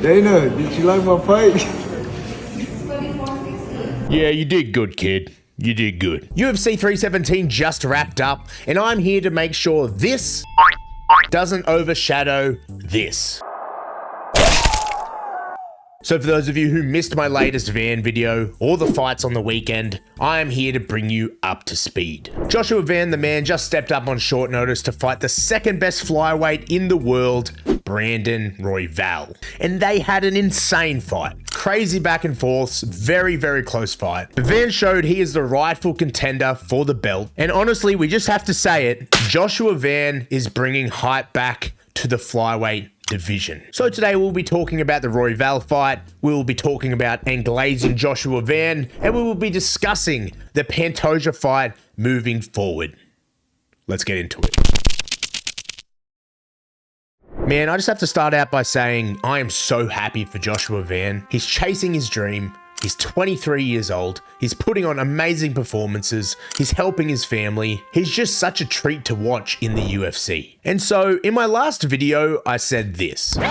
Dana, did you like my fight? Yeah, you did good, kid. You did good. UFC 317 just wrapped up, and I'm here to make sure this doesn't overshadow this. So for those of you who missed my latest Van video or the fights on the weekend, I am here to bring you up to speed. Joshua Van, the man, just stepped up on short notice to fight the second best flyweight in the world, Brandon Royval. And they had an insane fight. Crazy back and forths, very, very close fight. But Van showed he is the rightful contender for the belt. And honestly, we just have to say it, Joshua Van is bringing hype back to the flyweight division. So today we'll be talking about the Royval fight, we will be talking about and glazing Joshua Van, and we will be discussing the Pantoja fight moving forward. Let's get into it. Man, I just have to start out by saying I am so happy for Joshua Van. He's chasing his dream. He's 23 years old. He's putting on amazing performances. He's helping his family. He's just such a treat to watch in the UFC. And so in my last video, I said this. But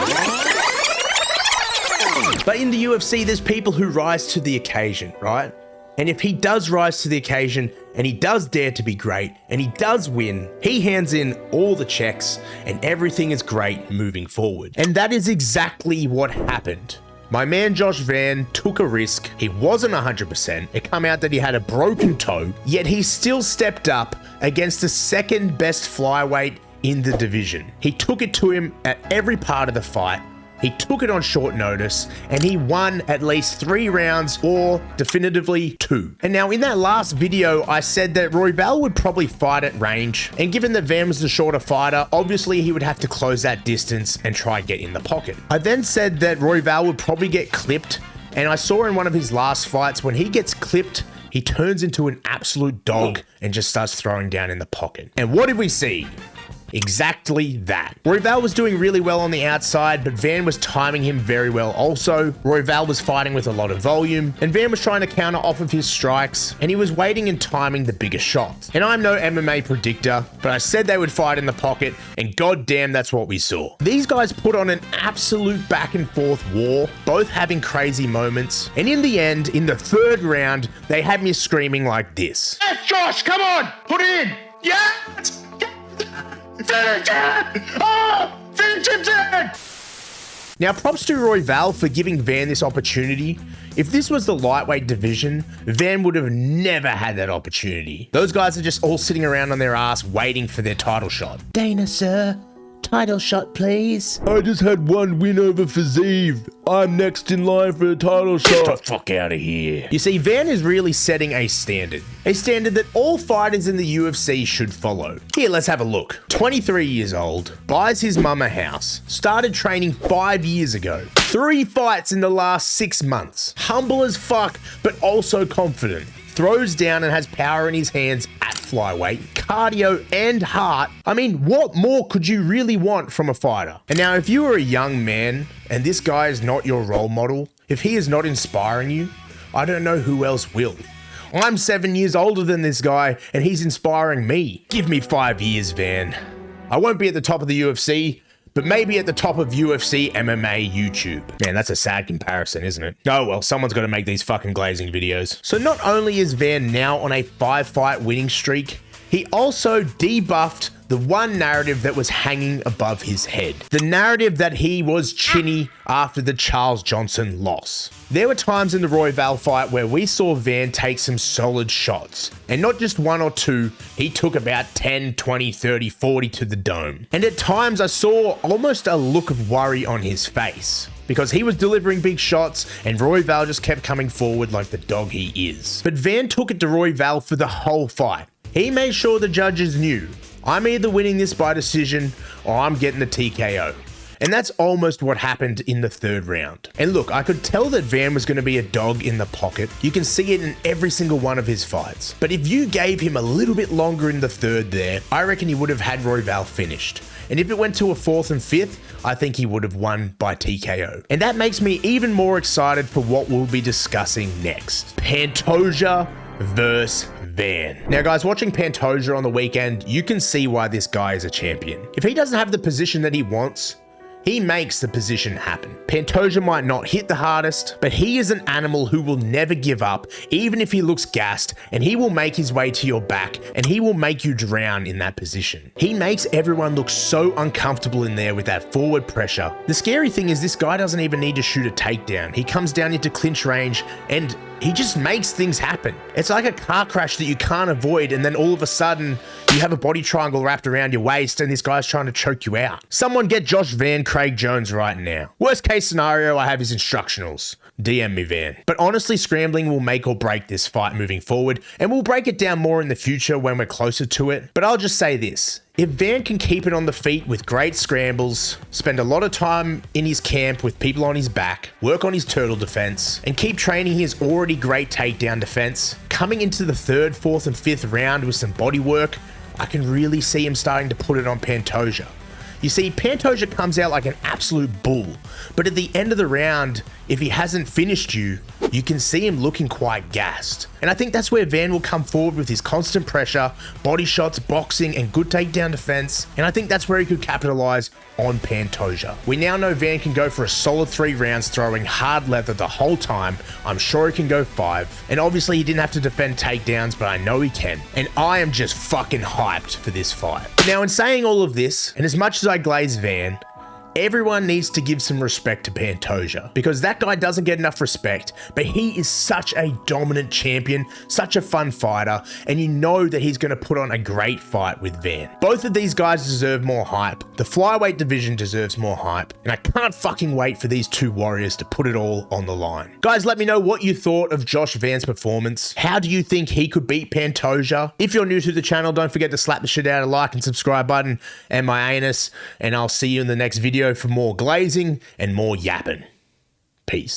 in the UFC, there's people who rise to the occasion, right? And if he does rise to the occasion and he does dare to be great and he does win, he hands in all the checks and everything is great moving forward. And that is exactly what happened. My man Josh Van took a risk. He wasn't 100%. It came out that he had a broken toe, yet he still stepped up against the second best flyweight in the division. He took it to him at every part of the fight. He took it on short notice and he won at least 3 rounds or definitively 2. And now in that last video, I said that Royval would probably fight at range. And given that Van was the shorter fighter, obviously he would have to close that distance and try get in the pocket. I then said that Royval would probably get clipped. And I saw in one of his last fights, when he gets clipped, he turns into an absolute dog and just starts throwing down in the pocket. And what did we see? Exactly that. Royval was doing really well on the outside, but Van was timing him very well also. Royval was fighting with a lot of volume, and Van was trying to counter off of his strikes, and he was waiting and timing the bigger shots. And I'm no MMA predictor, but I said they would fight in the pocket, and goddamn, that's what we saw. These guys put on an absolute back and forth war, both having crazy moments, and in the end, in the 3rd round, they had me screaming like this. Yes, Josh, come on, put it in. Yes! Finish it! Oh, finish it! Now, props to Royval for giving Van this opportunity. If this was the lightweight division, Van would have never had that opportunity. Those guys are just all sitting around on their ass waiting for their title shot. Dana, sir. Title shot, please. I just had 1 win over Fazeev. I'm next in line for a title shot. Get the fuck out of here. You see, Van is really setting a standard that all fighters in the UFC should follow. Here, let's have a look. 23 years old, buys his mum a house, started training 5 years ago, 3 fights in the last 6 months, humble as fuck, but also confident. Throws down and has power in his hands at flyweight, cardio and heart. I mean, what more could you really want from a fighter? And now, if you are a young man and this guy is not your role model, if he is not inspiring you, I don't know who else will. I'm 7 years older than this guy and he's inspiring me. Give me 5 years, Van. I won't be at the top of the UFC, but maybe at the top of UFC MMA YouTube. Man, that's a sad comparison, isn't it? Oh well, someone's got to make these fucking glazing videos. So not only is Van now on a 5-fight winning streak, he also debuffed the one narrative that was hanging above his head. The narrative that he was chinny after the Charles Johnson loss. There were times in the Royval fight where we saw Van take some solid shots. And not just 1 or 2, he took about 10, 20, 30, 40 to the dome. And at times I saw almost a look of worry on his face, because he was delivering big shots and Royval just kept coming forward like the dog he is. But Van took it to Royval for the whole fight. He made sure the judges knew, I'm either winning this by decision or I'm getting the TKO. And that's almost what happened in the 3rd round. And look, I could tell that Van was going to be a dog in the pocket. You can see it in every single one of his fights. But if you gave him a little bit longer in the 3rd there, I reckon he would have had Royval finished. And if it went to a 4th and 5th, I think he would have won by TKO. And that makes me even more excited for what we'll be discussing next. Pantoja versus Van. Now guys, watching Pantoja on the weekend, you can see why this guy is a champion. If he doesn't have the position that he wants, He makes the position happen. Pantoja might not hit the hardest, but he is an animal who will never give up, even if he looks gassed, and he will make his way to your back, and he will make you drown in that position. He makes everyone look so uncomfortable in there with that forward pressure. The scary thing is this guy doesn't even need to shoot a takedown. He comes down into clinch range, and he just makes things happen. It's like a car crash that you can't avoid, and then all of a sudden, you have a body triangle wrapped around your waist and this guy's trying to choke you out. Someone get Josh Van Craig Jones right now. Worst case scenario, I have his instructionals. DM me, Van. But honestly, scrambling will make or break this fight moving forward, and we'll break it down more in the future when we're closer to it. But I'll just say this. If Van can keep it on the feet with great scrambles, spend a lot of time in his camp with people on his back, work on his turtle defense, and keep training his already great takedown defense, coming into the 3rd, 4th, and 5th round with some body work, I can really see him starting to put it on Pantoja. You see, Pantoja comes out like an absolute bull, but at the end of the round, if he hasn't finished you, you can see him looking quite gassed. And I think that's where Van will come forward with his constant pressure, body shots, boxing, and good takedown defense. And I think that's where he could capitalize on Pantoja. We now know Van can go for a solid 3 rounds throwing hard leather the whole time. I'm sure he can go 5. And obviously he didn't have to defend takedowns, but I know he can. And I am just fucking hyped for this fight. Now, in saying all of this, and as much as I glaze Van, everyone needs to give some respect to Pantoja, because that guy doesn't get enough respect, but he is such a dominant champion, such a fun fighter, and you know that he's going to put on a great fight with Van. Both of these guys deserve more hype. The flyweight division deserves more hype, and I can't fucking wait for these 2 warriors to put it all on the line. Guys, let me know what you thought of Josh Van's performance. How do you think he could beat Pantoja? If you're new to the channel, don't forget to slap the shit out of the like and subscribe button and my anus, and I'll see you in the next video for more glazing and more yapping. Peace.